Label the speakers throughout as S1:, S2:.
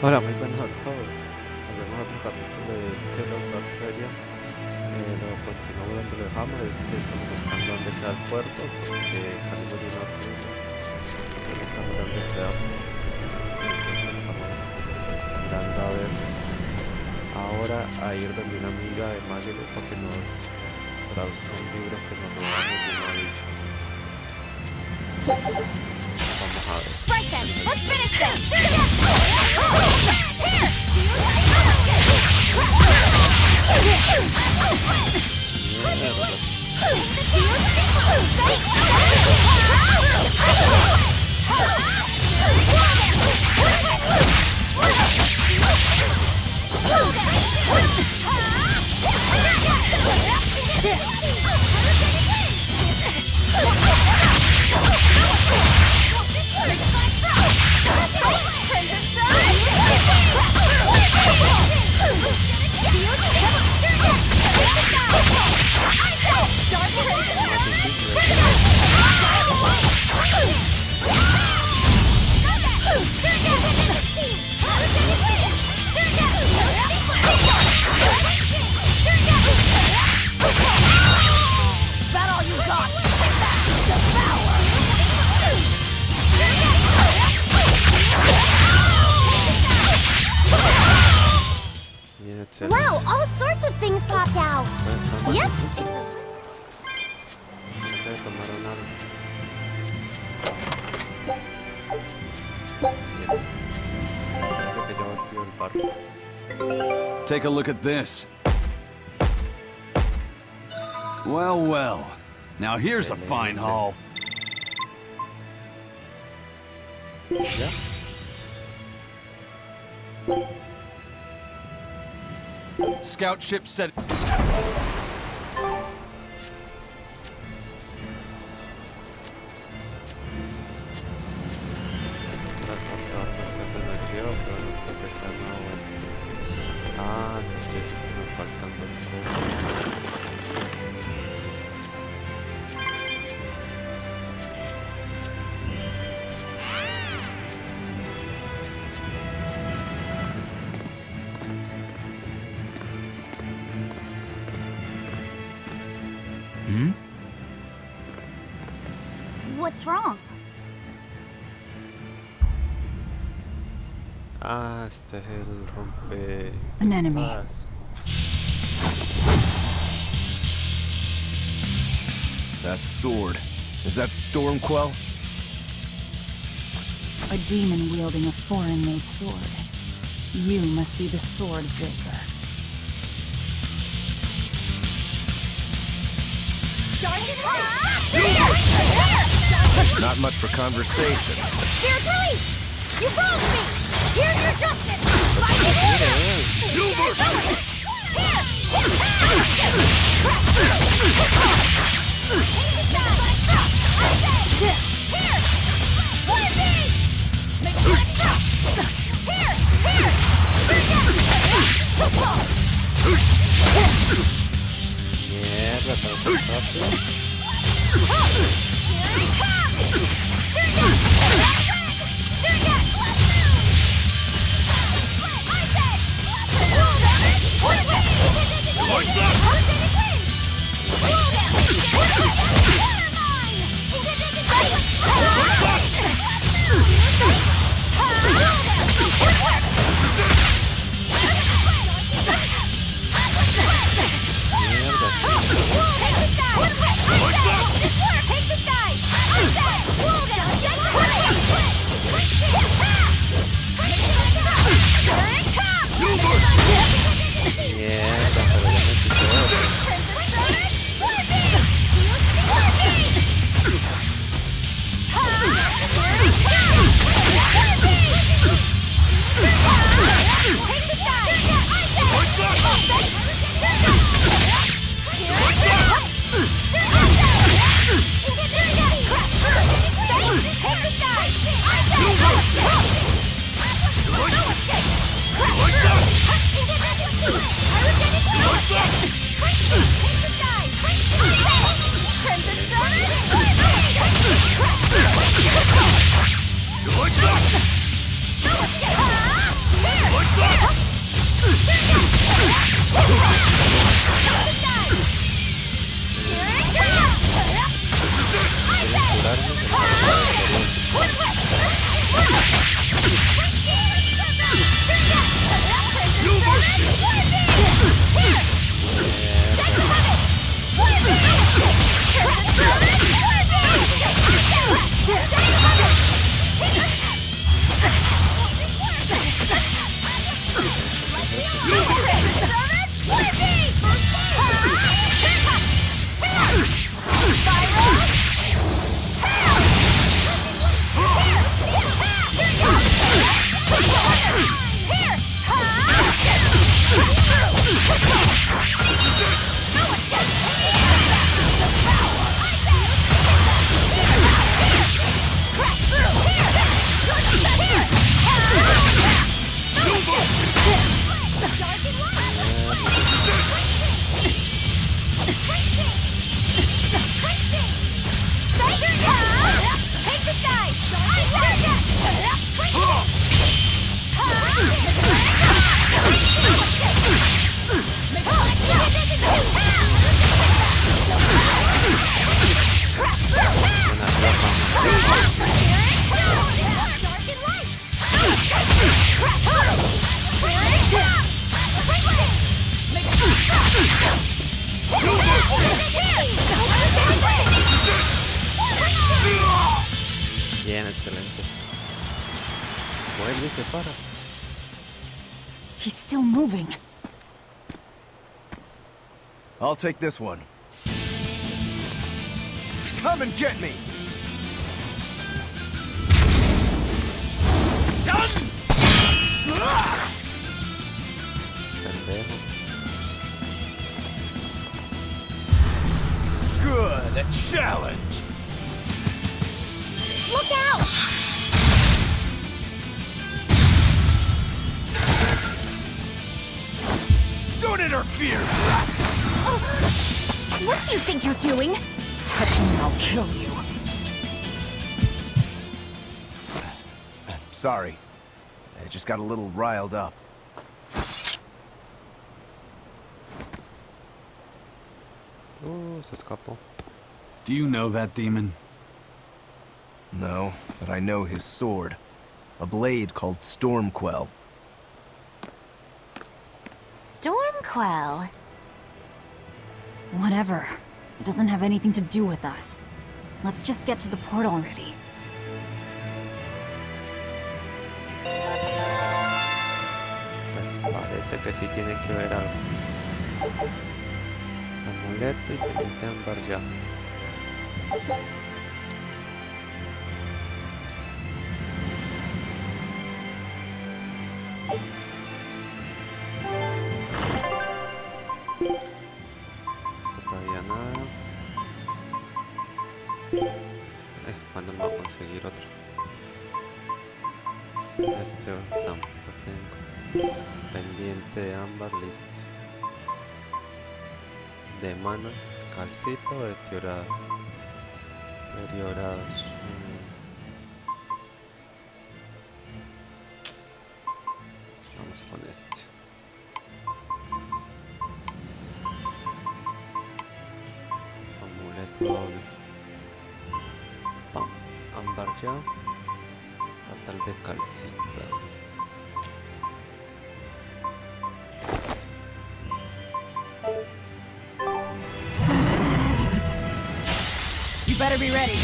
S1: Hola, muy buenas a todos. Volvemos a otro capítulo de los Berseria. Lo continuamos donde lo dejamos, es que estamos buscando dónde queda el puerto, porque salimos de una ruta, pero no sabemos dónde quedamos. Entonces estamos mirando a ver ahora a ir donde una amiga de Maluco para que nos traduzca un libro que nos robamos de una bicha. Vamos a ver.
S2: Right then, let's finish this! Wow, all sorts of things popped out. Yep,
S3: Take a look at this. Well, well. Now here's a fine haul.
S1: Yeah.
S3: Scout ship set.
S1: Transportarnos siempre nos lleva, pero no creo que sea nada bueno. Ah, siempre nos faltan dos cosas.
S2: what's wrong?
S1: Ah, este es el rompe.
S4: An enemy.
S3: That sword. Is that Stormquell?
S4: A demon wielding a foreign-made sword. You must be the sword breaker.
S3: Not much for conversation.
S2: Spirit release! You broke me! Here's your justice! Fight it here!
S1: Mierda, tan rápido. Bien, excelente. Vuelve y se para.
S4: He's still moving.
S5: I'll take this one. Come and get me!
S1: Pendejo.
S5: Good, a challenge!
S2: Look out!
S5: Don't interfere!
S2: What do you think you're doing?
S4: Touch me, I'll kill you.
S5: Sorry. I just got a little riled up.
S1: Se escapó.
S3: Do you know that demon?
S5: No, but I know his sword. A blade called Stormquell.
S2: Stormquell.
S4: Whatever. It doesn't have anything to do with us. Let's just get to the portal already.
S1: Pues parece que sí tiene que ver algo. Amuleto y pendiente ámbar ya. Esto todavía nada. ¿Cuándo me voy a conseguir otro? Este tampoco tengo. Pendiente de ámbar, listo. De mana, calcita o deteriorado. Deteriorados. Vamos con este. Amuleto doble. Pam, ámbar ya. Hasta el de calcita.
S4: You better be ready.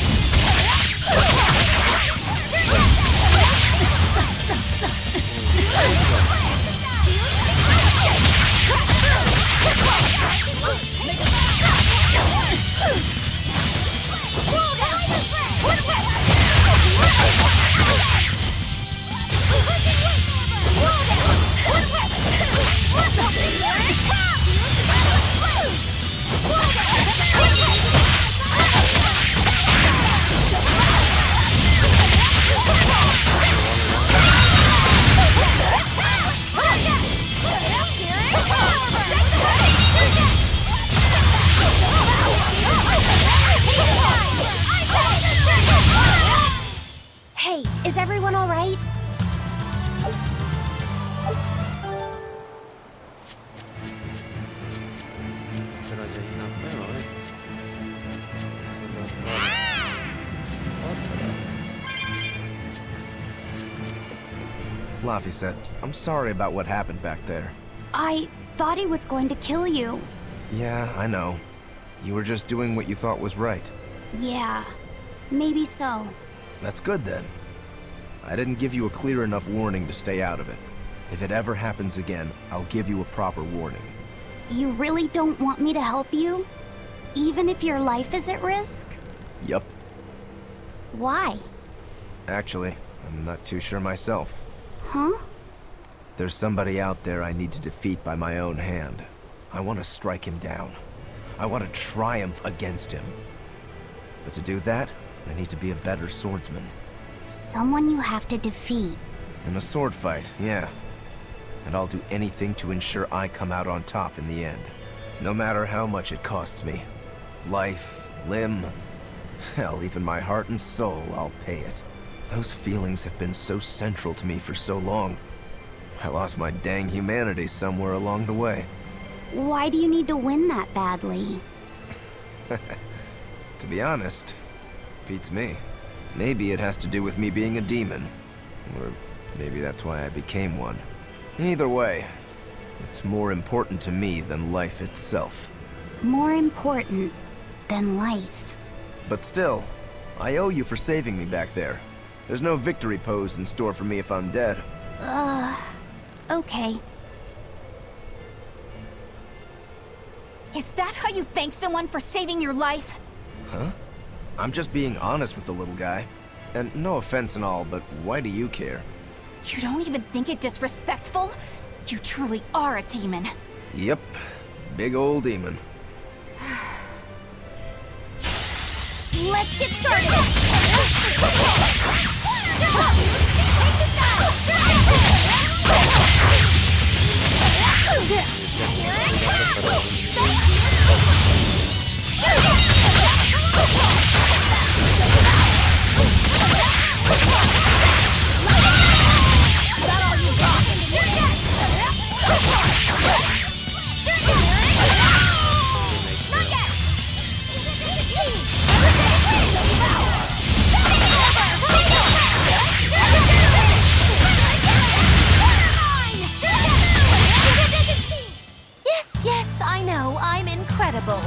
S2: Hey, is everyone all right?
S1: Pero allá hay una prueba, ¿eh? Solo raro.
S5: Laphicet, I'm sorry about what happened back there.
S2: I thought he was going to kill you.
S5: Yeah, I know. You were just doing what you thought was right.
S2: Yeah, maybe so.
S5: That's good then. I didn't give you a clear enough warning to stay out of it. If it ever happens again, I'll give you a proper warning.
S2: You really don't want me to help you? Even if your life is at risk?
S5: Yup.
S2: Why?
S5: Actually, I'm not too sure myself.
S2: Huh?
S5: There's somebody out there I need to defeat by my own hand. I want to strike him down. I want to triumph against him. But to do that, I need to be a better swordsman.
S2: Someone you have to defeat.
S5: In a sword fight, yeah. And I'll do anything to ensure I come out on top in the end. No matter how much it costs me. Life, limb, hell, even my heart and soul, I'll pay it. Those feelings have been so central to me for so long. I lost my dang humanity somewhere along the way.
S2: Why do you need to win that badly?
S5: To be honest, beats me. Maybe it has to do with me being a demon. Or maybe that's why I became one. Either way, it's more important to me than life itself.
S2: More important than life.
S5: But still, I owe you for saving me back there. There's no victory pose in store for me if I'm dead.
S2: Okay.
S6: Is that how you thank someone for saving your life?
S5: Huh? I'm just being honest with the little guy. And no offense and all, but why do you care?
S6: You don't even think it disrespectful? You truly are a demon.
S5: Yep, big old demon.
S2: Let's get started!
S6: Yes, I know. I'm incredible.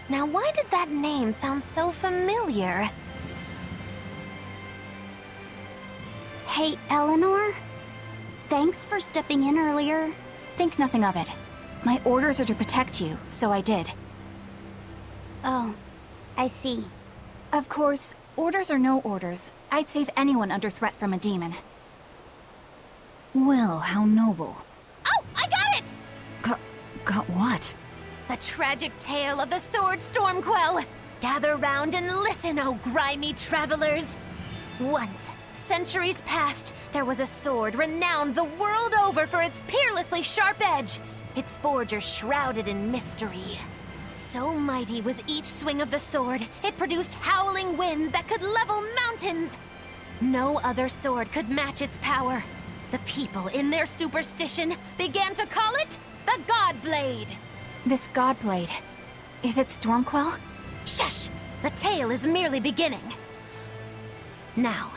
S6: Now why does that name sound so familiar?
S2: Hey, Eleanor? Thanks for stepping in earlier.
S6: Think nothing of it. My orders are to protect you, so I did.
S2: Oh, I see.
S6: Of course, orders or no orders, I'd save anyone under threat from a demon.
S4: Well, how noble.
S6: Oh, I got it!
S4: Got what?
S6: The tragic tale of the sword Stormquell. Gather round and listen, oh grimy travelers. Once, centuries past, there was a sword renowned the world over for its peerlessly sharp edge, its forger shrouded in mystery. So mighty was each swing of the sword, it produced howling winds that could level mountains. No other sword could match its power. The people, in their superstition, began to call it the Godblade. This Godblade, is it Stormquell?
S2: Shush! The tale is merely beginning. Now,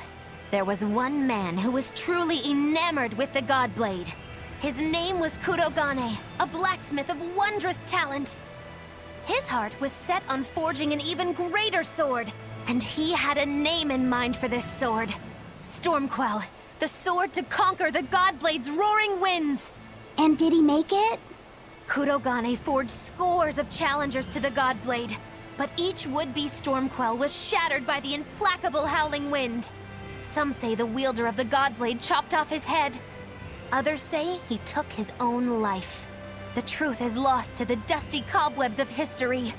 S2: there was one man who was truly enamored with the Godblade. His name was Kurogane, a blacksmith of wondrous talent. His heart was set on forging an even greater sword, and he had a name in mind for this sword. Stormquell, the sword to conquer the Godblade's roaring winds. And did he make it? Kurogane forged scores of challengers to the Godblade, but each would-be Stormquell was shattered by the implacable howling wind. Some say the wielder of the Godblade chopped off his head. Others say he took his own life. The truth is lost to the dusty cobwebs of history.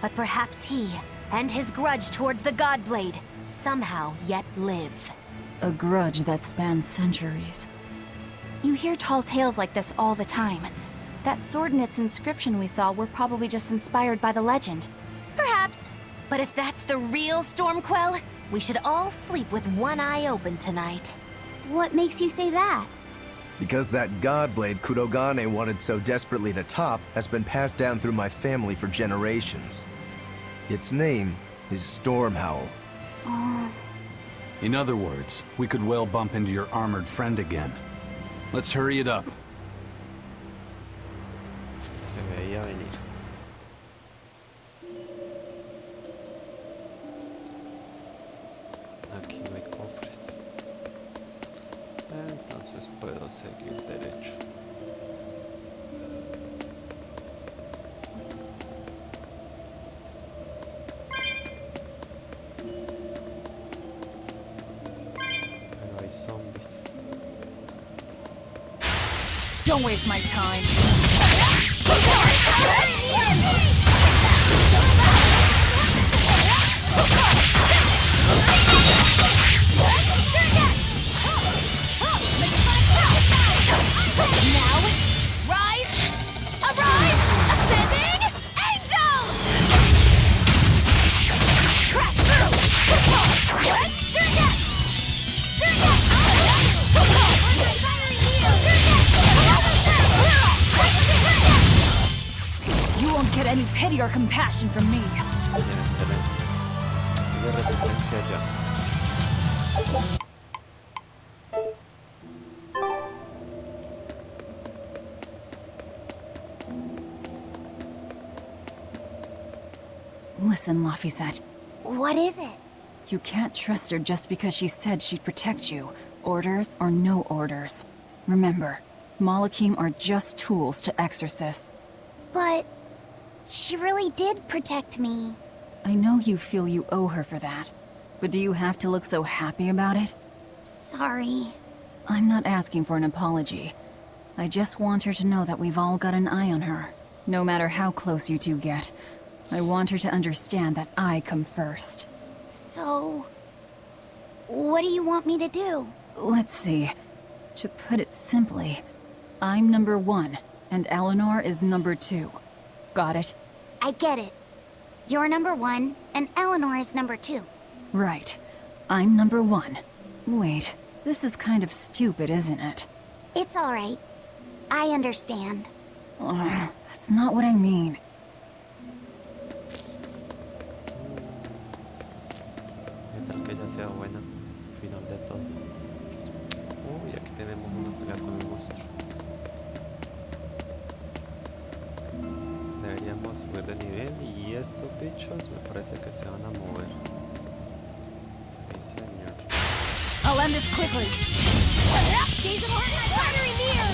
S2: But perhaps he, and his grudge towards the Godblade, somehow yet live.
S4: A grudge that spans centuries.
S6: You hear tall tales like this all the time. That sword and its inscription we saw were probably just inspired by the legend.
S2: Perhaps. But if that's the real Stormquell, we should all sleep with one eye open tonight.
S6: What makes you say that?
S5: Because that Godblade Kurogane wanted so desperately to top has been passed down through my family for generations. Its name is Stormhowl.
S3: In other words, we could well bump into your armored friend again. Let's hurry it up.
S1: Se veía venir. Aquí no hay cofres. Entonces puedo seguir derecho. Pero hay zombies.
S4: Don't waste my time.
S2: Now, rise, arise, ascending, angel! Crash through!
S4: You won't get any pity or compassion from me.
S1: Bien, excelente. Y de resistencia ya.
S4: Listen, Laphicet.
S6: What is it?
S4: You can't trust her just because she said she'd protect you, orders or no orders. Remember, Malachim are just tools to exorcists.
S6: But she really did protect me.
S4: I know you feel you owe her for that, but do you have to look so happy about it?
S6: Sorry.
S4: I'm not asking for an apology. I just want her to know that we've all got an eye on her. No matter how close you two get, I want her to understand that I come first.
S6: So, what do you want me to do?
S4: Let's see. To put it simply, I'm number 1, and Eleanor is number 2. Got it?
S6: I get it. You're number 1, and Eleanor is number 2.
S4: Right. I'm number 1. Wait, this is kind of stupid, isn't it?
S6: It's alright. I understand.
S4: That's not what I mean.
S1: ¿Qué tal que ella sea buena? Al final de todo. Uy, aquí tenemos una pelea con el monstruo. Deberíamos subir de nivel y estos bichos me parece que se van a mover. Sí, señor.
S4: I'll end this quickly.
S6: Days of Horton artery near!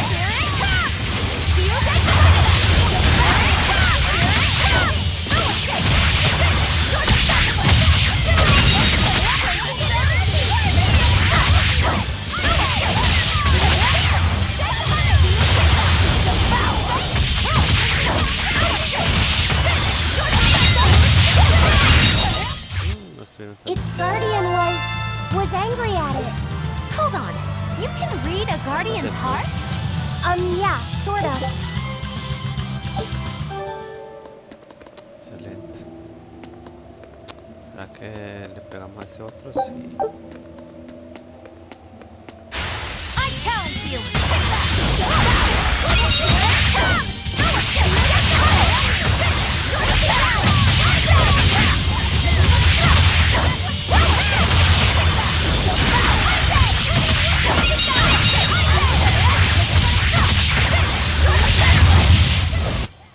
S6: Here it comes! Feel that
S1: No estoy notando.
S6: Its guardian was angry at it.
S2: Hold on, you can read a Guardian's heart?
S6: Yeah, sort of.
S1: Excelente. ¿Será que le pegamos a ese otro? Sí.
S2: I challenge you!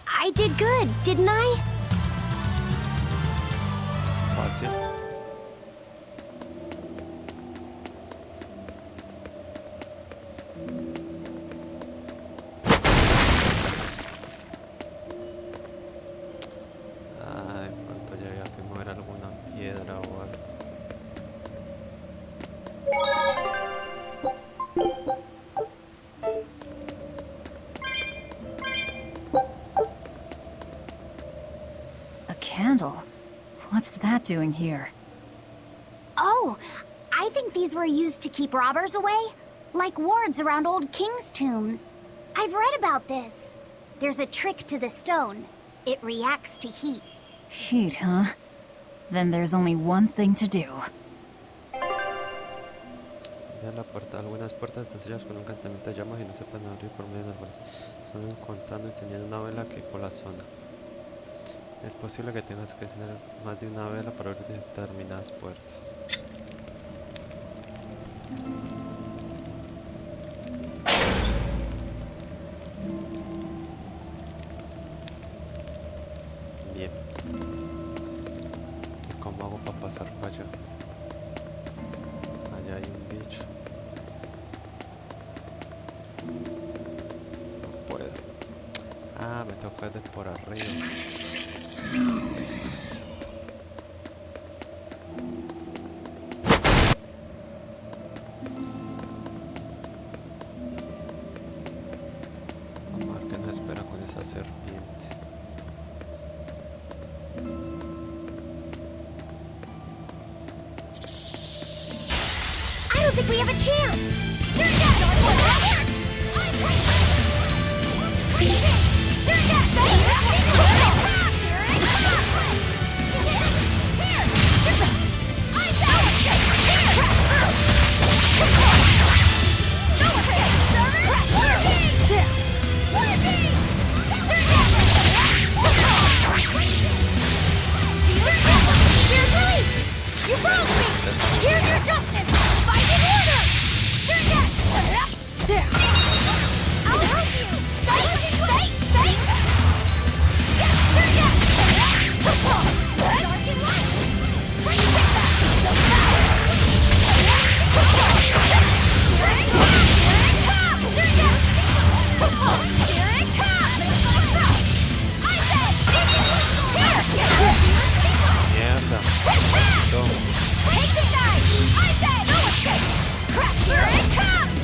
S6: I did good, didn't I?
S1: Fácil. Pronto ya había que mover alguna piedra o algo.
S4: mantle. What's that doing here?
S6: Oh, I think these were used to keep robbers away. Like wards around old kings' tombs. I've read about this. There's a trick to the stone. It reacts to heat.
S4: Heat, huh? Then there's only one thing to do.
S1: Vean la puerta. Algunas puertas están selladas con un encantamiento de llamas y no se pueden abrir por medio de árboles. Solo encontrando y encendiendo una vela que hay por la zona. Es posible que tengas que tener más de una vela para abrir determinadas puertas. Bien. ¿Y cómo hago para pasar para allá? Allá hay un bicho. No puedo. Ah, me toca de por arriba. Vamos a ver qué nos espera con esa serpiente.
S6: I don't think we have a chance! You broke me! Here's your justice! Fight in order! There! I'll help you! Stay! Dark and light! Bring it back! Here it comes! I said!
S1: Mierda. Toma.
S6: Take the knife! I said! No escape! Crash! Here it comes!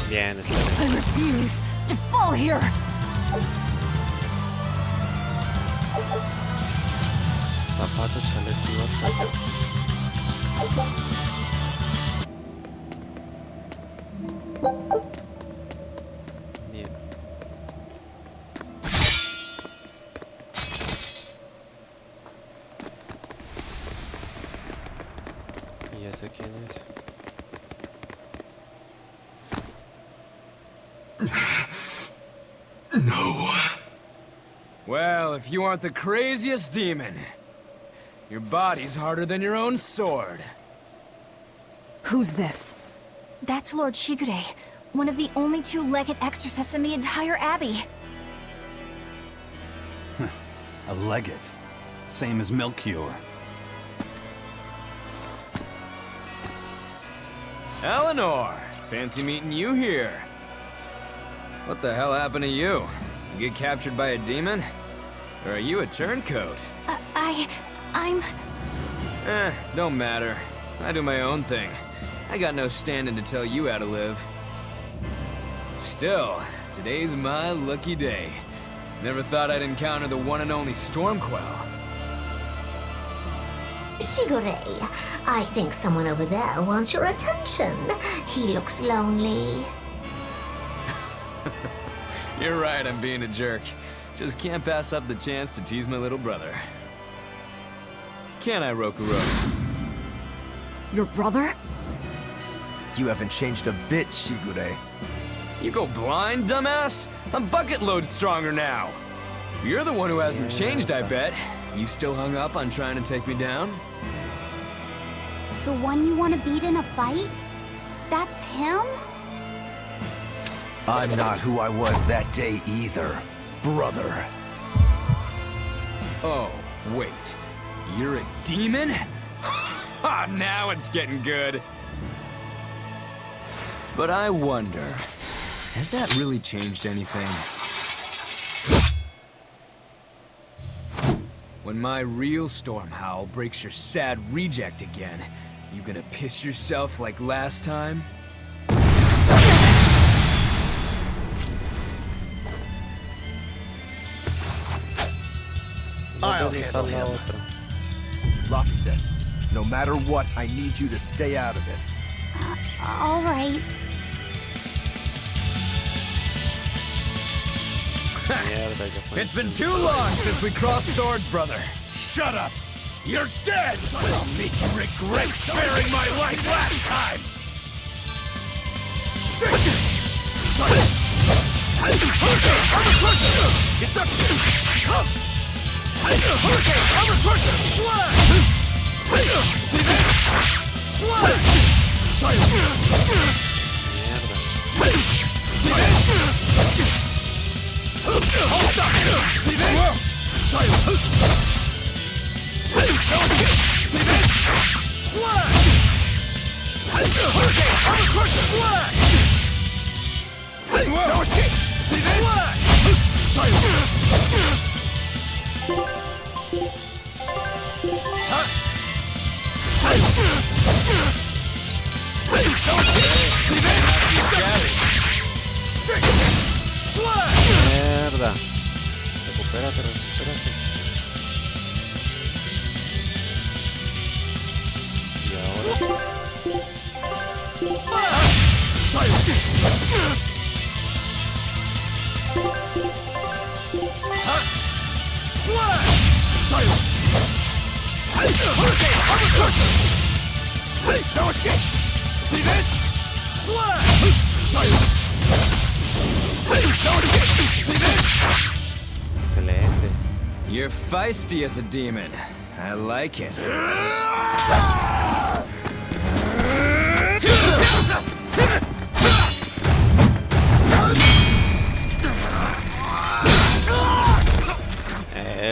S1: Bien, está
S4: I
S1: bien.
S4: refuse to fall here!
S1: Zapato, chaleco y batalla. Bien. ¿Y ese quién es?
S7: No. Well, if you aren't the craziest demon, your body's harder than your own sword.
S4: Who's this?
S2: That's Lord Shigure, one of the only two-legged exorcists in the entire abbey.
S3: A legate. Same as Melchior.
S7: Eleanor, fancy meeting you here. What the hell happened to you? You get captured by a demon? Or are you a turncoat?
S2: I'm...
S7: Don't matter. I do my own thing. I got no standing to tell you how to live. Still, today's my lucky day. Never thought I'd encounter the one and only Stormquell.
S8: Shigure, I think someone over there wants your attention. He looks lonely.
S7: You're right, I'm being a jerk. Just can't pass up the chance to tease my little brother. Can I, Rokurou?
S4: Your brother?
S5: You haven't changed a bit, Shigure.
S7: You go blind, dumbass? I'm bucket load stronger now. You're the one who hasn't changed, I bet. You still hung up on trying to take me down?
S6: The one you want to beat in a fight? That's him?
S5: I'm not who I was that day either, brother.
S7: Oh, wait. You're a demon? Ha! Now it's getting good. But I wonder, has that really changed anything? When my real storm howl breaks your sad reject again, you gonna piss yourself like last time?
S5: I'll
S1: Puedes
S5: handle
S1: usar la
S5: him.
S1: otra.
S5: Luffy said, no matter what, I need you to stay out of it.
S6: All right.
S1: Mierda, ya fue.
S7: It's been too long since we crossed swords, brother.
S9: Shut up! You're dead! I'll make you regret sparing my life last time!
S1: Mierda. Recupérate, recupérate. Y ahora. Excelente.
S7: You're feisty as a demon. I like it.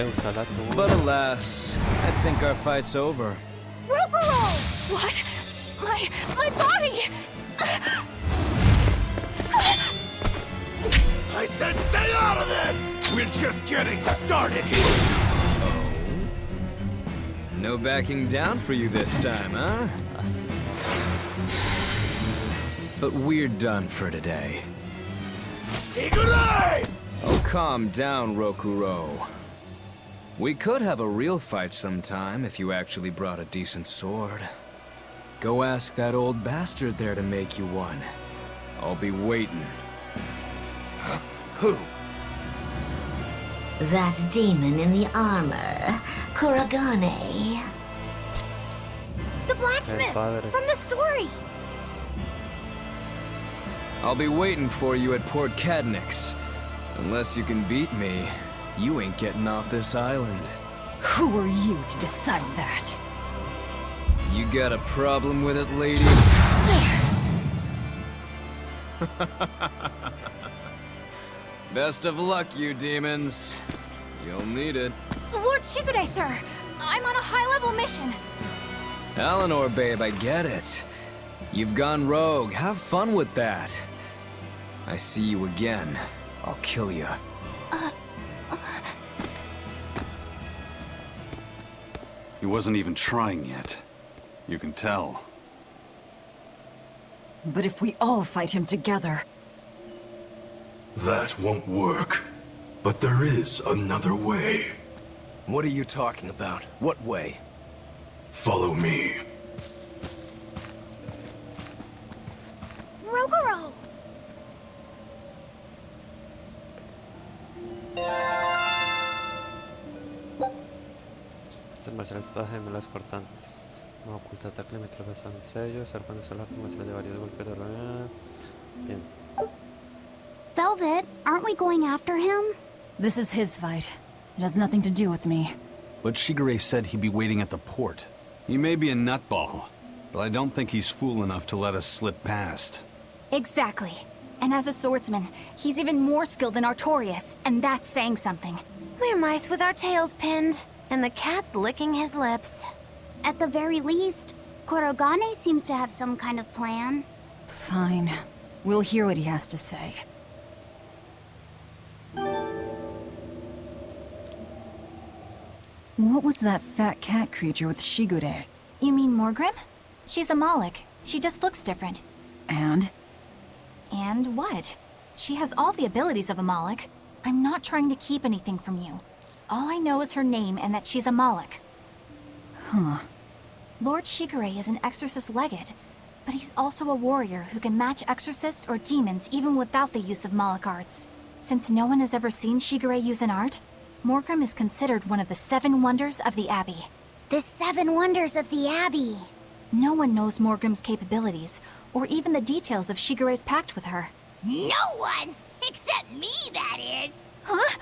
S1: Úsala tú.
S7: But alas, I think our fight's over.
S6: Rokuro! What? My body!
S9: I said stay out of this! We're just getting started here!
S7: No backing down for you this time, huh? But we're done for today.
S9: Sigurei!
S7: Oh, calm down, Rokuro. We could have a real fight sometime if you actually brought a decent sword. Go ask that old bastard there to make you one. I'll be waiting.
S9: Who?
S8: That demon in the armor, Kurogane.
S6: The blacksmith!
S1: padre.
S6: From the story!
S7: I'll be waiting for you at Port Cadnix. Unless you can beat me, you ain't getting off this island.
S4: Who are you to decide that?
S7: You got a problem with it, lady? Best of luck, you demons. You'll need it.
S6: Lord Shigure, sir! I'm on a high-level mission.
S7: Eleanor, babe, I get it. You've gone rogue. Have fun with that. I see you again. I'll kill you.
S3: He wasn't even trying yet. You can tell.
S4: But if we all fight him together...
S9: That won't work. But there is another way.
S5: What are you talking about? What way?
S9: Follow me.
S6: Rokuro!
S1: Artes marciales espadas gemelas cortantes. No oculta ataque, me tropezan sellos. Ser cuando usa el arte marcial de varios golpes de Bien.
S6: Velvet, aren't we going after him?
S4: This is his fight. It has nothing to do with me.
S3: But Shigure said he'd be waiting at the port. He may be a nutball, but I don't think he's fool enough to let us slip past.
S6: Exactly. And as a swordsman, he's even more skilled than Artorias, and that's saying something.
S2: We're mice with our tails pinned, and the cat's licking his lips.
S6: At the very least, Kurogane seems to have some kind of plan.
S4: Fine. We'll hear what he has to say. What was that fat cat creature with Shigure?
S6: You mean Morgrim? She's a Moloch. She just looks different.
S4: And?
S6: And what? She has all the abilities of a Moloch. I'm not trying to keep anything from you. All I know is her name and that she's a Moloch.
S4: Huh.
S6: Lord Shigure is an exorcist legate, but he's also a warrior who can match exorcists or demons even without the use of Moloch arts. Since no one has ever seen Shigure use an art, Morgrim is considered one of the 7 wonders of the Abbey.
S2: The 7 wonders of the Abbey.
S6: No one knows Morgrim's capabilities, or even the details of Shigure's pact with her.
S10: No one! Except me, that is!
S6: Huh?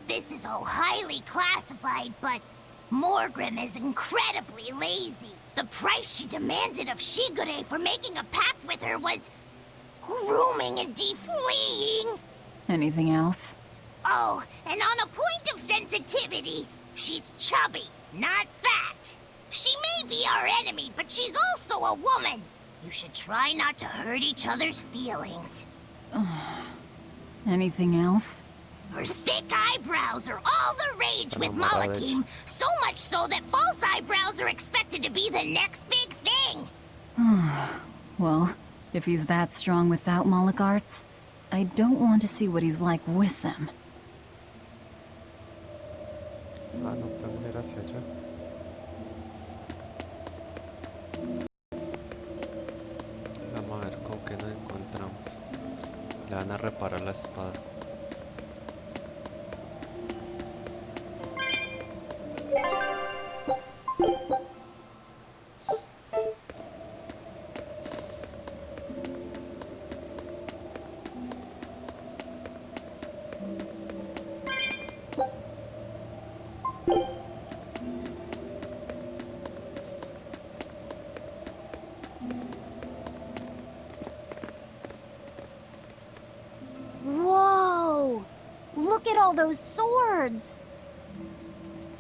S10: This is all highly classified, but Morgrim is incredibly lazy. The price she demanded of Shigure for making a pact with her was grooming and defleeing.
S4: Anything else?
S10: Oh, and on a point of sensitivity, she's chubby, not fat. She may be our enemy, but she's also a woman. You should try not to hurt each other's feelings.
S4: Anything else?
S10: Her thick eyebrows are all the rage with Malakim, so much so that false eyebrows are expected to be the next big thing.
S4: Well, if he's that strong without Moloch arts, I don't want to see what he's like with them.
S1: Ah, no podemos ir hacia allá. Vamos a ver con qué nos encontramos. Le van a reparar la espada.
S2: Whoa! Look at all those swords!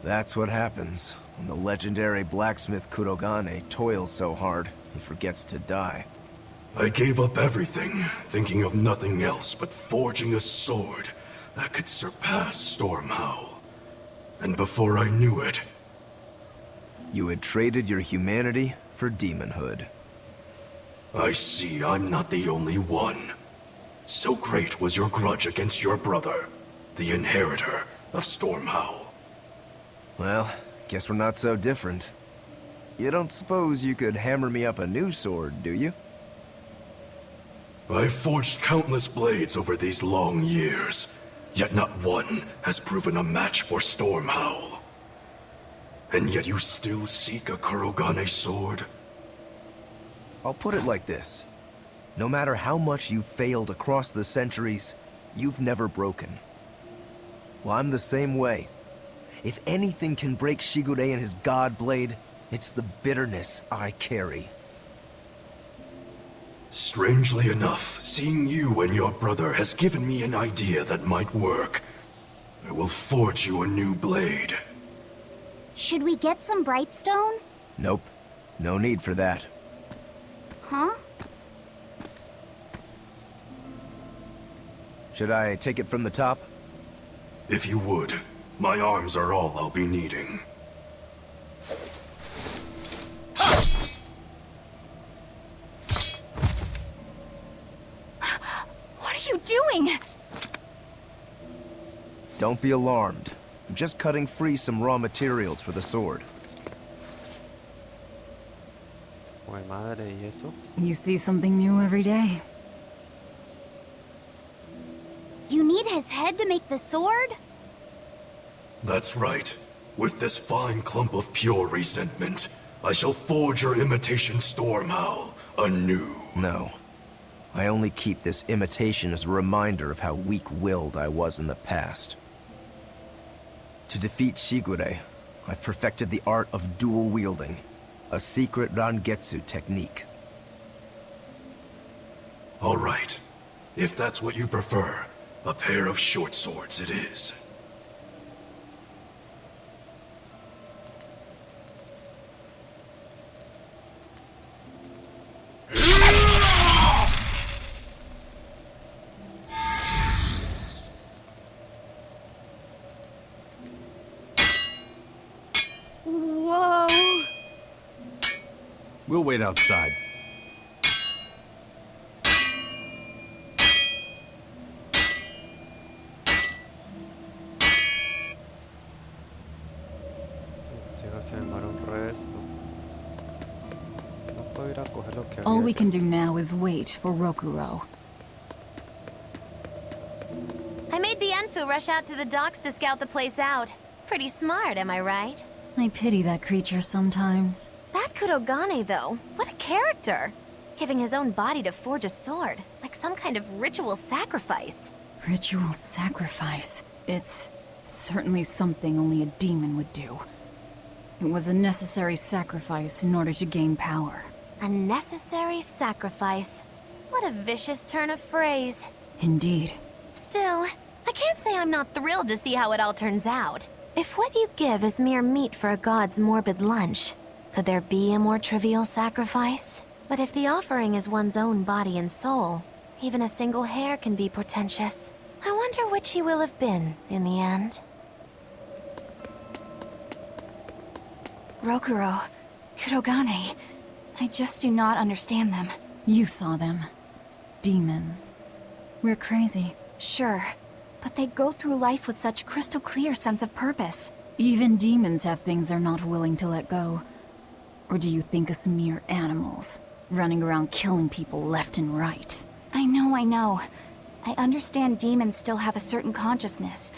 S5: That's what happens when the legendary blacksmith Kurogane toils so hard he forgets to die.
S9: I gave up everything, thinking of nothing else but forging a sword that could surpass Stormhowl. And before I knew it...
S5: You had traded your humanity for demonhood.
S9: I see I'm not the only one. So great was your grudge against your brother, the inheritor of Stormhowl.
S5: Well, guess we're not so different. You don't suppose you could hammer me up a new sword, do you?
S9: I've forged countless blades over these long years, yet not one has proven a match for Stormhowl. And yet you still seek a Kurogane sword?
S5: I'll put it like this. No matter how much you've failed across the centuries, you've never broken. Well, I'm the same way. If anything can break Shigure and his god blade, it's the bitterness I carry.
S9: Strangely enough, seeing you and your brother has given me an idea that might work. I will forge you a new blade.
S2: Should we get some Brightstone?
S5: Nope. No need for that.
S2: Huh?
S5: Should I take it from the top?
S9: If you would. My arms are all I'll be needing.
S6: What are you doing?
S5: Don't be alarmed. I'm just cutting free some raw materials for the sword.
S1: Güey, madre, ¿y eso?
S4: You see something new every day.
S2: You need his head to make the sword?
S9: That's right. With this fine clump of pure resentment, I shall forge your imitation Stormhowl anew.
S5: No. I only keep this imitation as a reminder of how weak-willed I was in the past. To defeat Shigure, I've perfected the art of dual wielding, a secret Rangetsu technique.
S9: All right. If that's what you prefer, a pair of short swords it is.
S3: We'll wait outside.
S1: Llega a ser mal un resto. No puedo ir a coger lo que
S4: All
S1: había
S4: we
S1: ya.
S4: can do now is wait for Rokuro.
S2: I made the Enfu rush out to the docks to scout the place out. Pretty smart, am I right?
S4: I pity that creature sometimes.
S2: That Kurogane, though, what a character! Giving his own body to forge a sword, like some kind of ritual sacrifice.
S4: Ritual sacrifice. It's certainly something only a demon would do. It was a necessary sacrifice in order to gain power.
S2: A necessary sacrifice. What a vicious turn of phrase.
S4: Indeed.
S2: Still, I can't say I'm not thrilled to see how it all turns out. If what you give is mere meat for a god's morbid lunch, could there be a more trivial sacrifice? But if the offering is one's own body and soul, even a single hair can be portentous. I wonder which he will have been in the end.
S6: Rokuro, Kurogane, I just do not understand them.
S4: You saw them. Demons. We're crazy.
S6: Sure, but they go through life with such crystal clear sense of purpose.
S4: Even demons have things they're not willing to let go. Or do you think us mere animals, running around killing people left and right?
S6: I know. I understand demons still have a certain consciousness,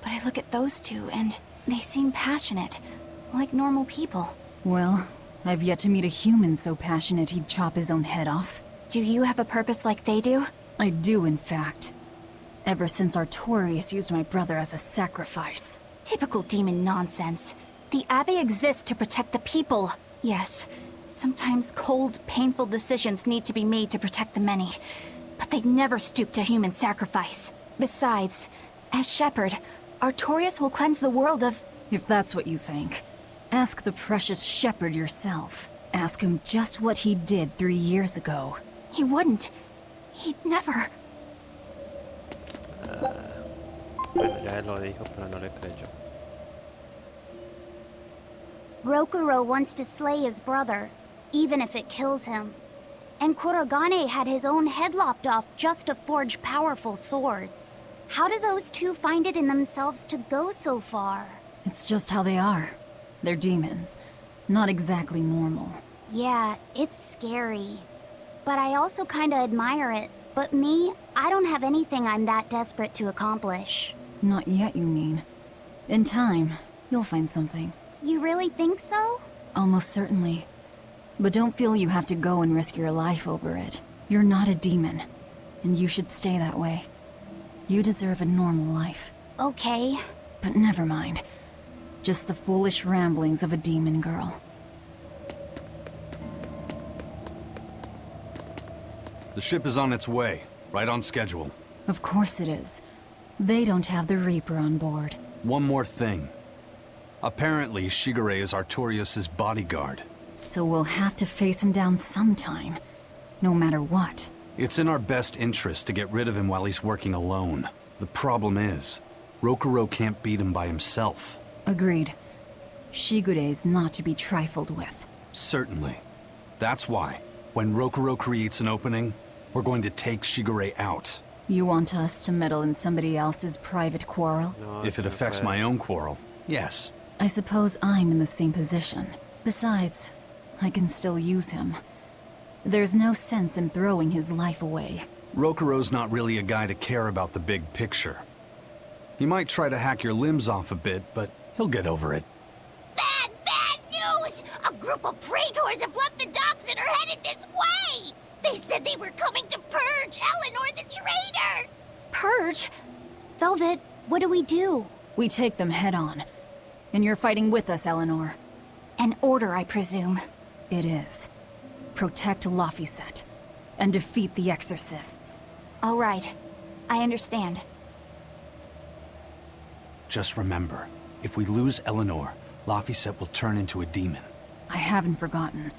S6: but I look at those two and they seem passionate, like normal people.
S4: Well, I've yet to meet a human so passionate he'd chop his own head off.
S6: Do you have a purpose like they do?
S4: I do, in fact. Ever since Artorius used my brother as a sacrifice.
S6: Typical demon nonsense. The Abbey exists to protect the people. Yes, sometimes cold, painful decisions need to be made to protect the many, but they never stoop to human sacrifice. Besides, as shepherd, Artorius will cleanse the world of...
S4: If that's what you think, ask the precious shepherd yourself. Ask him just what he did 3 years ago.
S6: He wouldn't. He'd never...
S1: Bueno, ya él lo dijo, pero no le creyó.
S10: Rokuro wants to slay his brother, even if it kills him. And Kurogane had his own head lopped off just to forge powerful swords. How do those two find it in themselves to go so far?
S4: It's just how they are. They're demons. Not exactly normal.
S10: Yeah, it's scary. But I also kinda admire it. But me, I don't have anything I'm that desperate to accomplish.
S4: Not yet, you mean. In time, you'll find something.
S10: You really think so?
S4: Almost certainly. But don't feel you have to go and risk your life over it. You're not a demon, and you should stay that way. You deserve a normal life.
S10: Okay.
S4: But never mind. Just the foolish ramblings of a demon girl.
S3: The ship is on its way, right on schedule.
S4: Of course it is. They don't have the Reaper on board.
S3: One more thing. Apparently, Shigure is Artorius' bodyguard.
S4: So we'll have to face him down sometime, no matter what.
S3: It's in our best interest to get rid of him while he's working alone. The problem is, Rokuro can't beat him by himself.
S4: Agreed. Shigure is not to be trifled with.
S3: Certainly. That's why, when Rokuro creates an opening, we're going to take Shigure out.
S4: You want us to meddle in somebody else's private quarrel?
S1: No,
S3: If it affects my own quarrel, yes.
S4: I suppose I'm in the same position. Besides, I can still use him. There's no sense in throwing his life away.
S3: Rokuro's not really a guy to care about the big picture. He might try to hack your limbs off a bit, but he'll get over it.
S10: Bad news! A group of praetors have left the docks and are headed this way! They said they were coming to purge Eleanor the traitor!
S6: Purge?
S10: Velvet, what do we do?
S4: We take them head on. And you're fighting with us, Eleanor.
S6: An order, I presume.
S4: It is. Protect Laphicet, and defeat the Exorcists.
S6: All right. I understand.
S3: Just remember, if we lose Eleanor, Laphicet will turn into a demon.
S4: I haven't forgotten.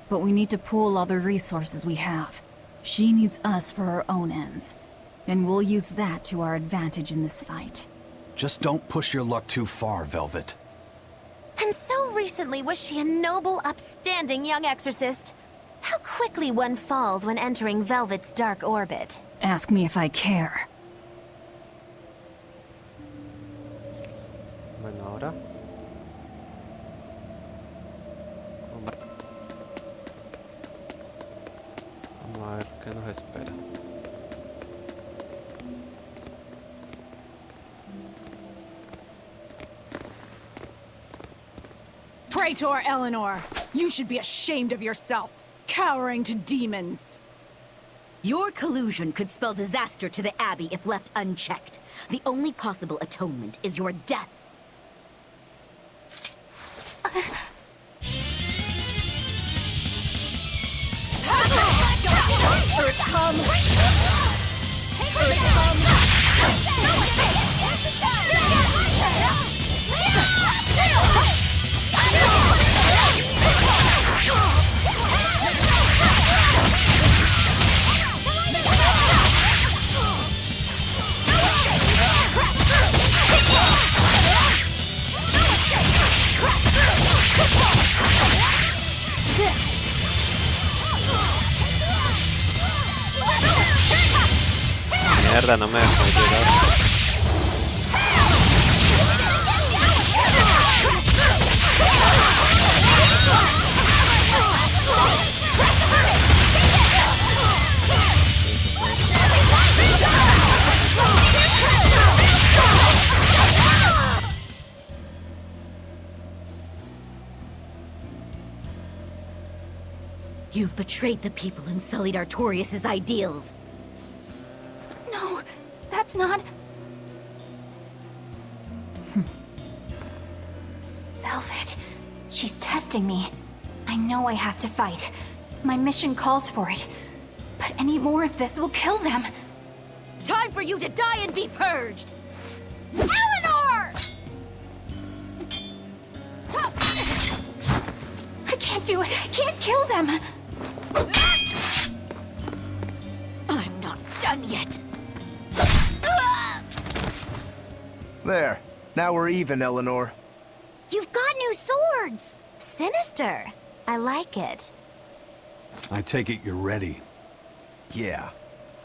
S4: But we need to pool all the resources we have. She needs us for her own ends. And we'll use that to our advantage in this fight.
S3: Just don't push your luck too far, Velvet.
S2: And so recently was she a noble, upstanding young exorcist. How quickly one falls when entering Velvet's dark orbit.
S4: Ask me if I care.
S1: Bueno, ahora... Vamos a ver qué nos espera.
S11: Traitor Eleanor! You should be ashamed of yourself, cowering to demons.
S12: Your collusion could spell disaster to the Abbey if left unchecked. The only possible atonement is your death.
S11: Here it comes! Here it comes!
S1: Mierda, no me dejó llegar.
S12: You've betrayed the people and sullied Artorius' ideals.
S2: No, that's not... Velvet, she's testing me. I know I have to fight. My mission calls for it. But any more of this will kill them.
S12: Time for you to die and be purged!
S2: Eleanor! I can't do it. I can't kill them.
S12: I'm not done yet.
S5: There. Now we're even, Eleanor.
S2: You've got new swords. Sinister. I like it.
S3: I take it you're ready.
S5: Yeah.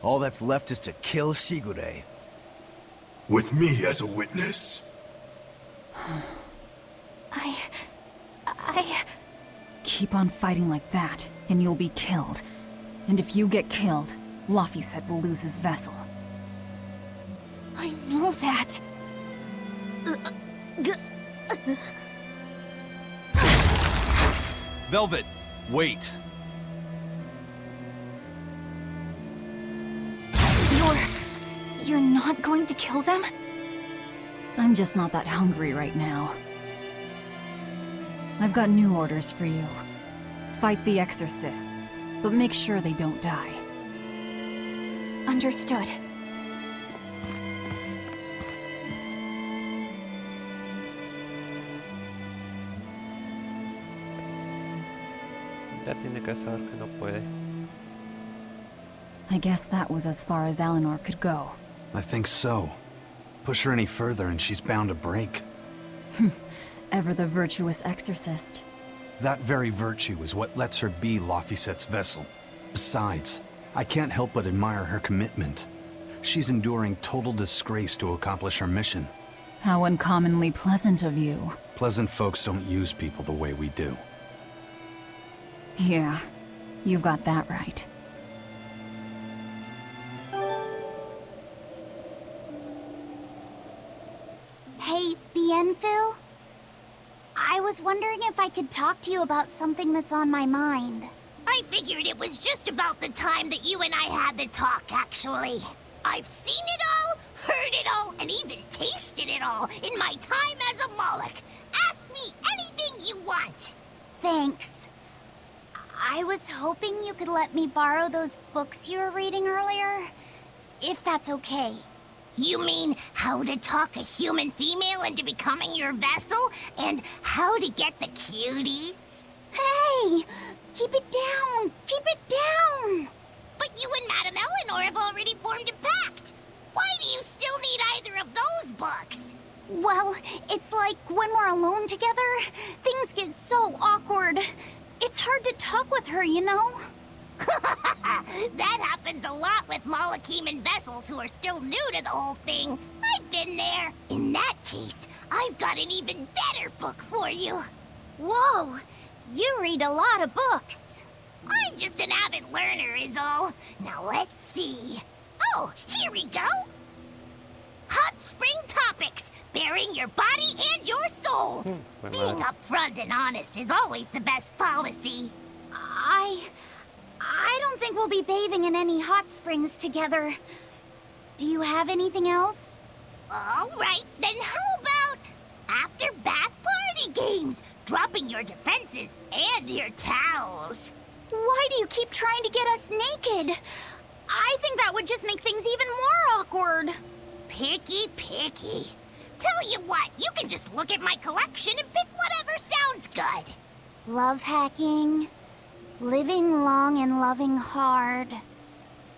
S5: All that's left is to kill Shigure.
S9: With me as a witness.
S2: I...
S4: Keep on fighting like that, and you'll be killed. And if you get killed, Laphicet will lose his vessel.
S2: I know that.
S3: Velvet, wait.
S2: You're not going to kill them?
S4: I'm just not that hungry right now. I've got new orders for you. Fight the exorcists, but make sure they don't die.
S2: Understood.
S1: Ya tiene que saber que no puede.
S4: I guess that was as far as Eleanor could go.
S3: I think so. Push her any further and she's bound to break.
S4: Ever the virtuous exorcist.
S3: That very virtue is what lets her be Laphicet's vessel. Besides, I can't help but admire her commitment. She's enduring total disgrace to accomplish her mission.
S4: How uncommonly pleasant of you.
S3: Pleasant folks don't use people the way we do.
S4: Yeah, you've got that right.
S10: Hey, Bienfu? I was wondering if I could talk to you about something that's on my mind.
S6: I figured it was just about the time that you and I had the talk, actually. I've seen it all, heard it all, and even tasted it all in my time as a Moloch. Ask me anything you want.
S10: Thanks. I was hoping you could let me borrow those books you were reading earlier, if that's okay.
S6: You mean how to talk a human female into becoming your vessel, and how to get the cuties?
S10: Hey! Keep it down! Keep it down!
S6: But you and Madame Eleanor have already formed a pact. Why do you still need either of those books?
S10: Well, it's like when we're alone together, things get so awkward. It's hard to talk with her, you know? That happens a lot with Malachim and vessels who are still new to the whole thing. I've been there. In that case, I've got an even better book for you. Whoa, you read a lot of books. I'm just an avid learner is all. Now let's see. Oh, here we go. Hot Spring Topics, bearing your body and your soul. Being upfront and honest is always the best policy. I don't think we'll be bathing in any hot springs together. Do you have anything else? All right, then how about after bath party games, dropping your defenses and your towels? Why do you keep trying to get us naked? I think that would just make things even more awkward. Picky. Tell you what, you can just look at my collection and pick whatever sounds good. Love hacking, living long and loving hard,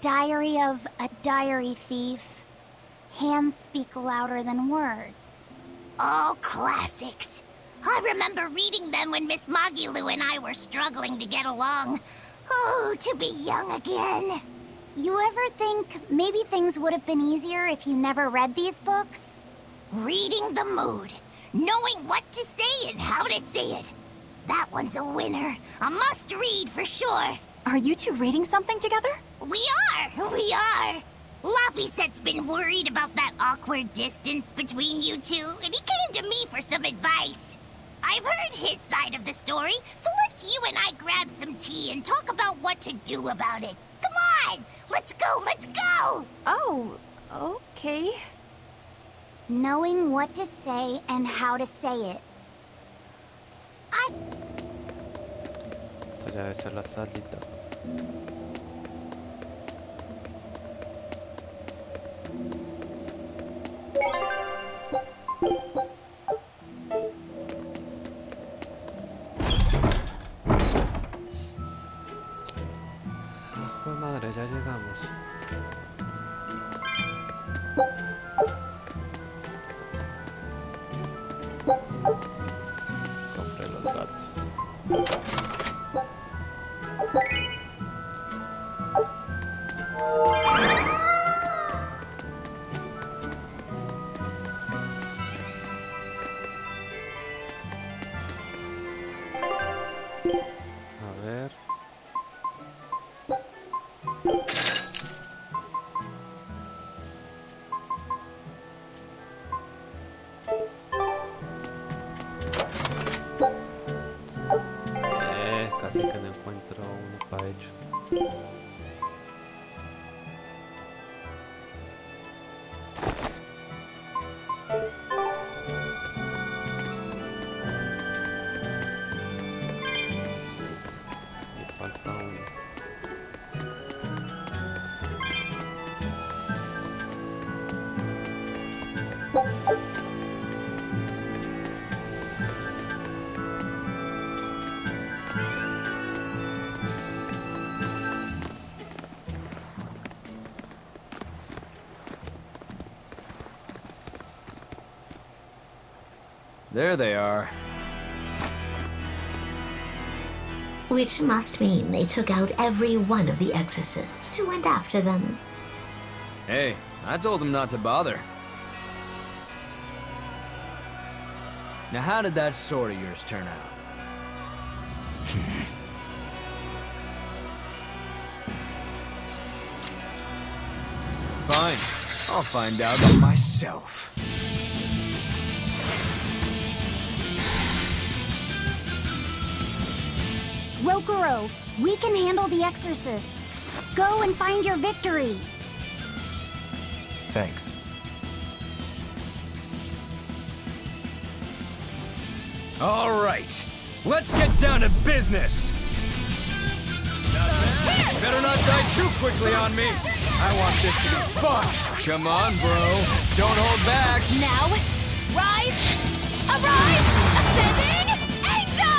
S10: diary of a diary thief, hands speak louder than words. All classics. I remember reading them when Miss Magilu and I were struggling to get along. Oh, to be young again. You ever think maybe things would have been easier if you never read these books? Reading the mood, knowing what to say and how to say it. That one's a winner. A must-read for sure.
S4: Are you two reading something together?
S10: We are. Laffyset's been worried about that awkward distance between you two, and he came to me for some advice. I've heard his side of the story, so let's you and I grab some tea and talk about what to do about it. Come on! Let's go!
S4: Oh, okay.
S10: Knowing what to say and how to say it.
S1: Esta ya debe ser la salita. Pues madre, ya llegamos. Cofre de los gatos. A ver. Casi que no encuentro uno para ello. Me falta uno.
S7: There they are.
S8: Which must mean they took out every one of the exorcists who went after them.
S7: Hey, I told them not to bother. Now how did that sword of yours turn out? Fine, I'll find out for myself.
S10: Rokuro, we can handle the exorcists. Go and find your victory.
S5: Thanks.
S7: All right, let's get down to business. Better not die too quickly on me. I want this to be fun. Come on, bro. Don't hold back.
S6: Now, rise, arise, ascending, angel!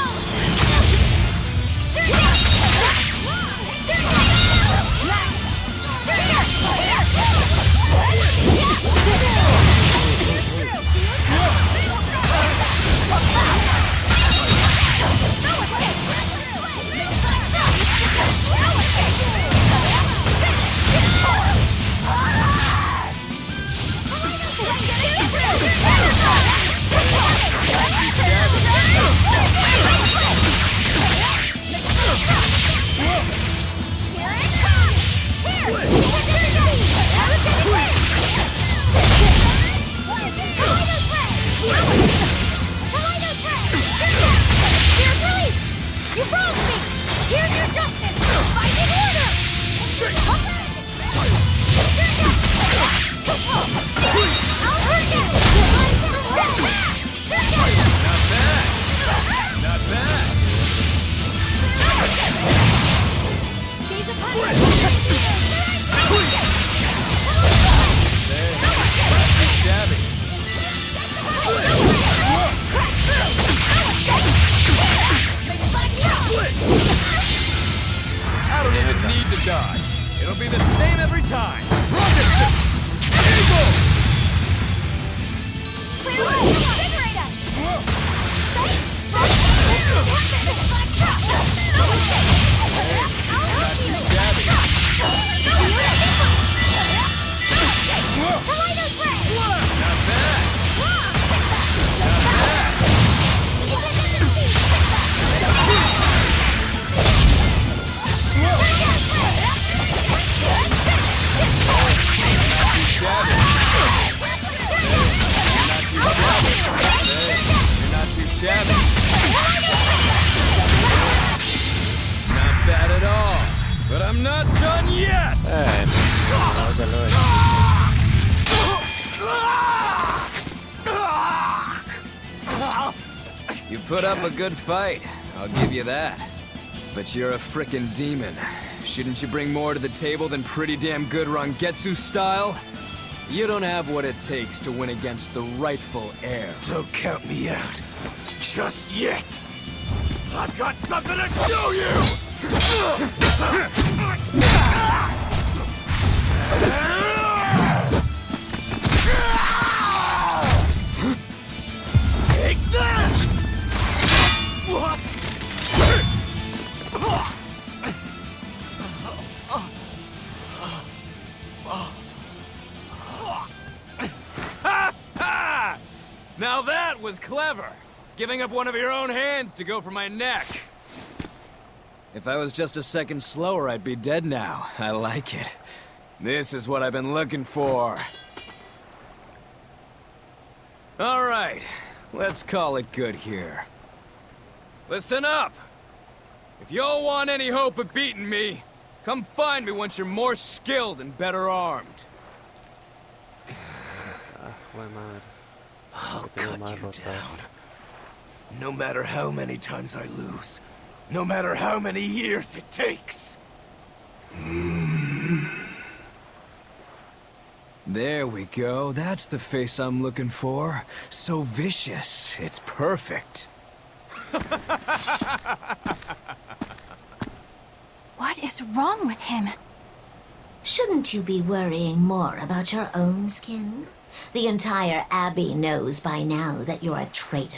S7: You put up a good fight, I'll give you that. But you're a frickin' demon. Shouldn't you bring more to the table than pretty damn good Rangetsu style? You don't have what it takes to win against the rightful heir.
S5: Don't count me out. Just yet. I've got something to show you! Take this!
S7: Now that was clever! Giving up one of your own hands to go for my neck. If I was just a second slower, I'd be dead now. I like it. This is what I've been looking for. Alright, let's call it good here. Listen up! If y'all want any hope of beating me, come find me once you're more skilled and better armed.
S5: I'll cut you down. No matter how many times I lose. No matter how many years it takes.
S7: There we go. That's the face I'm looking for. So vicious. It's perfect.
S6: What is wrong with him?
S8: Shouldn't you be worrying more about your own skin? The entire Abbey knows by now that you're a traitor.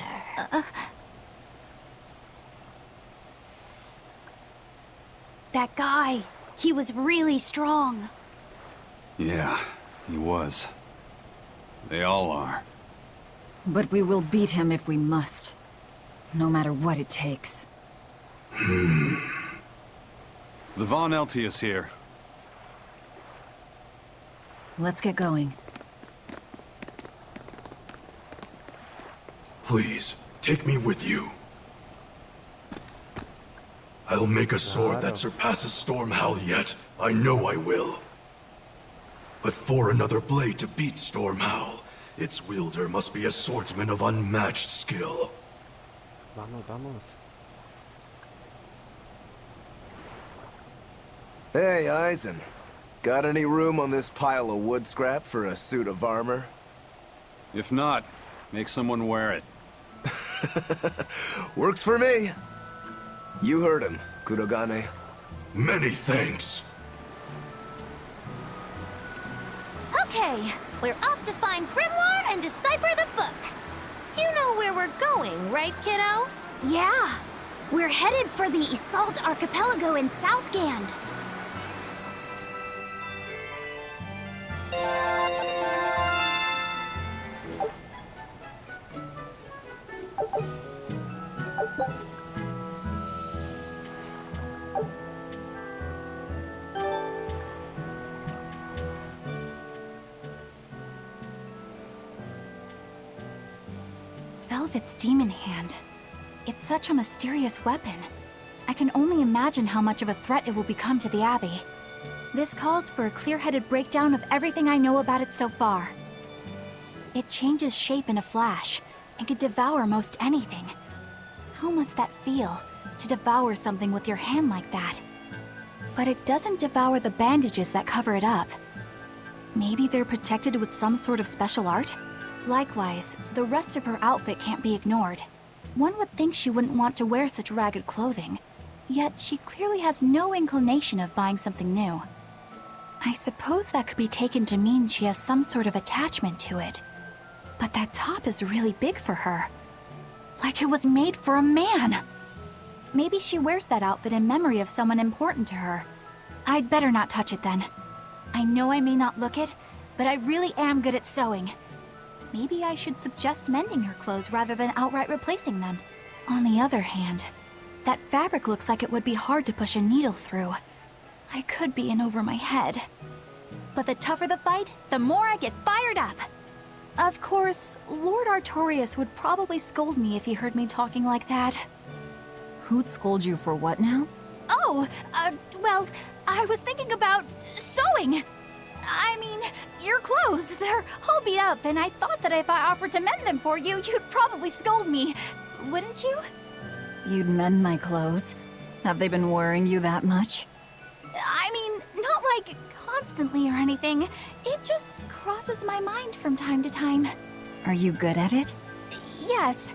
S6: That guy, he was really strong.
S3: Yeah, he was. They all are.
S4: But we will beat him if we must. No matter what it takes.
S3: The Von Eltius here.
S4: Let's get going.
S9: Please, take me with you. I'll make a sword that surpasses Stormhowl yet. I know I will. But for another blade to beat Stormhowl, its wielder must be a swordsman of unmatched skill.
S1: Vamos.
S5: Hey, Eisen. Got any room on this pile of wood scrap for a suit of armor?
S3: If not, make someone wear it.
S5: Works for me. You heard him, Kurogane.
S9: Many thanks.
S6: Okay, we're off to find Grimoire and decipher the book. You know where we're going, right, kiddo? Yeah. We're headed for the Isolde Archipelago in Southgand. Velvet's demon hand. It's such a mysterious weapon. I can only imagine how much of a threat it will become to the Abbey. This calls for a clear-headed breakdown of everything I know about it so far. It changes shape in a flash, and can devour most anything. How must that feel, to devour something with your hand like that? But it doesn't devour the bandages that cover it up. Maybe they're protected with some sort of special art? Likewise, the rest of her outfit can't be ignored. One would think she wouldn't want to wear such ragged clothing, yet she clearly has no inclination of buying something new. I suppose that could be taken to mean she has some sort of attachment to it. But that top is really big for her. Like it was made for a man. Maybe she wears that outfit in memory of someone important to her. I'd better not touch it then. I know I may not look it, but I really am good at sewing. Maybe I should suggest mending her clothes rather than outright replacing them. On the other hand, that fabric looks like it would be hard to push a needle through. I could be in over my head. But the tougher the fight, the more I get fired up. Of course, Lord Artorias would probably scold me if he heard me talking like that.
S4: Who'd scold you for what now?
S6: Oh, well, I was thinking about sewing. I mean, your clothes, they're all beat up, and I thought that if I offered to mend them for you, you'd probably scold me. wouldn't you?
S4: You'd mend my clothes. Have they been worrying you that much?
S6: I mean, not like constantly or anything. It just crosses my mind from time to time.
S4: Are you good at it?
S6: Yes.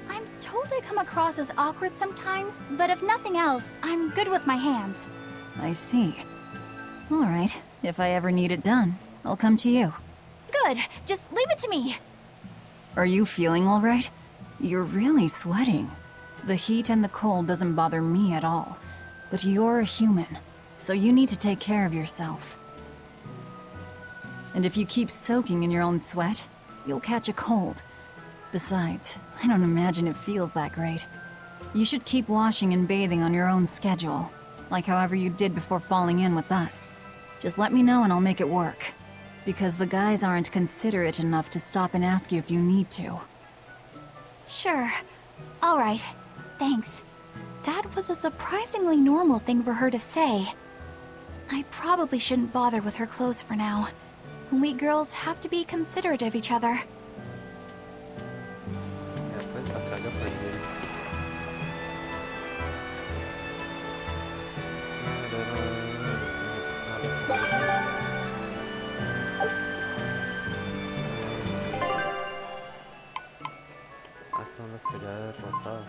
S6: I'm told I come across as awkward sometimes, but if nothing else, I'm good with my hands.
S4: I see. All right, if I ever need it done, I'll come to you.
S6: Good, just leave it to me.
S4: Are you feeling all right? You're really sweating. The heat and the cold doesn't bother me at all. But you're a human, so you need to take care of yourself. And if you keep soaking in your own sweat, you'll catch a cold. Besides, I don't imagine it feels that great. You should keep washing and bathing on your own schedule, like however you did before falling in with us. Just let me know and I'll make it work. Because the guys aren't considerate enough to stop and ask you if you need to.
S6: Sure. All right. Thanks. That was a surprisingly normal thing for her to say. I probably shouldn't bother with her clothes for now. We girls have to be considerate of each other.
S1: Ya pues acá ya aprendí. Estos son los que ya he derrotado.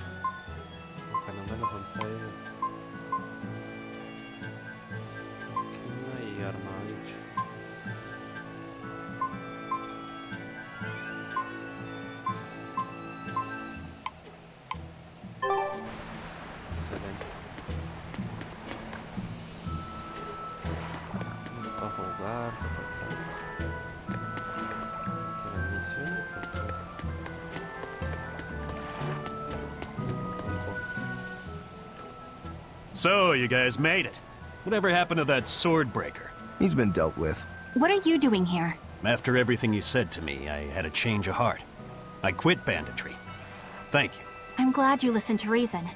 S1: Aunque no me los han pedido. Quina y armadicho. Excelente. Es para jugar, ¿serán misiones o qué?
S13: So, you guys made it. Whatever happened to that sword breaker?
S5: He's been dealt with.
S6: What are you doing here?
S13: After everything you said to me, I had a change of heart. I quit banditry. Thank you.
S6: I'm glad you listened to reason.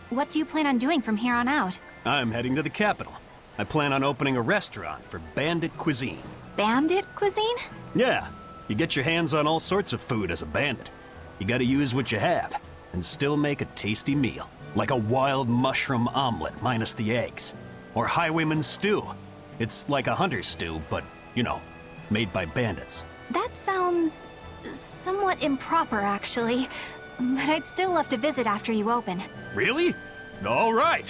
S6: What do you plan on doing from here on out?
S13: I'm heading to the capital. I plan on opening a restaurant for bandit cuisine.
S6: Bandit cuisine?
S13: Yeah, you get your hands on all sorts of food as a bandit. You gotta use what you have, and still make a tasty meal. Like a wild mushroom omelet minus the eggs. Or highwayman stew. It's like a hunter's stew, but, you know, made by bandits.
S6: That sounds somewhat improper, actually. But I'd still love to visit after you open.
S13: Really? All right.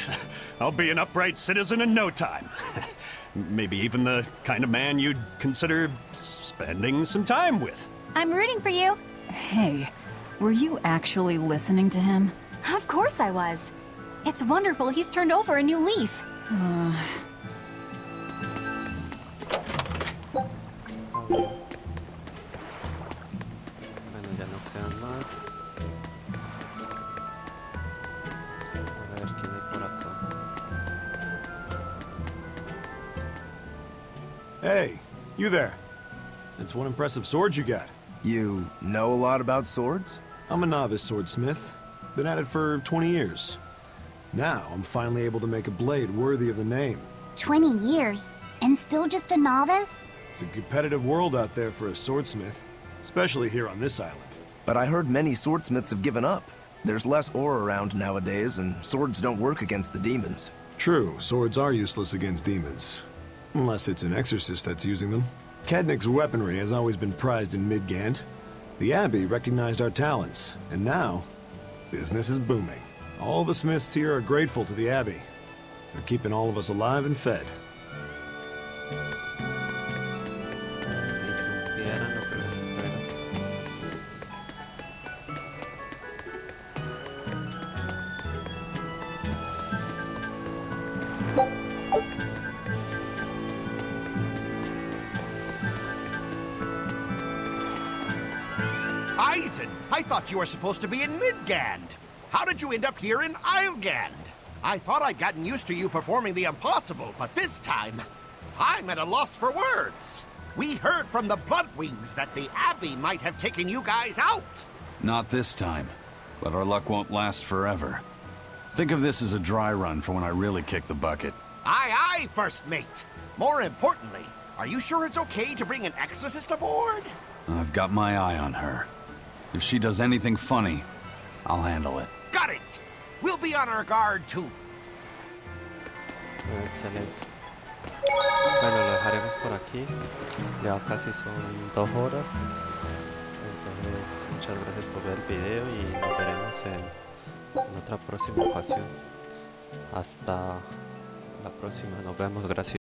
S13: I'll be an upright citizen in no time. Maybe even the kind of man you'd consider spending some time with.
S6: I'm rooting for you.
S4: Hey, were you actually listening to him?
S6: Of course I was. It's wonderful he's turned over a new leaf.
S1: Está bien. Bueno, ya no quedan más. A ver quién hay por acá.
S9: Hey, you there. That's one impressive sword you got.
S5: You know a lot about swords?
S9: I'm a novice swordsmith. Been at it for 20 years. Now, I'm finally able to make a blade worthy of the name.
S10: 20 years? And still just a novice?
S9: It's a competitive world out there for a swordsmith, especially here on this island.
S5: But I heard many swordsmiths have given up. There's less ore around nowadays, and swords don't work against the demons.
S9: True, swords are useless against demons. Unless it's an exorcist that's using them. Kednik's weaponry has always been prized in Midgand. The Abbey recognized our talents, and now, business is booming. All the smiths here are grateful to the Abbey. They're keeping all of us alive and fed.
S1: Si supieran lo que les espera.
S14: Eisen, I thought you were supposed to be in Midgand. How did you end up here in Islegand? I thought I'd gotten used to you performing the impossible, but this time, I'm at a loss for words. We heard from the Bloodwings that the Abbey might have taken you guys out.
S3: Not this time, but our luck won't last forever. Think of this as a dry run for when I really kick the bucket.
S14: Aye, aye, First Mate. More importantly, are you sure it's okay to bring an exorcist aboard?
S3: I've got my eye on her. If she does anything funny, I'll handle it.
S14: Got it! We'll be on our guard too.
S1: Excelente. Bueno, lo dejaremos por aquí. Ya casi son 2 horas. Entonces, muchas gracias por ver el video y nos veremos en otra próxima ocasión. Hasta la próxima. Nos vemos. Gracias.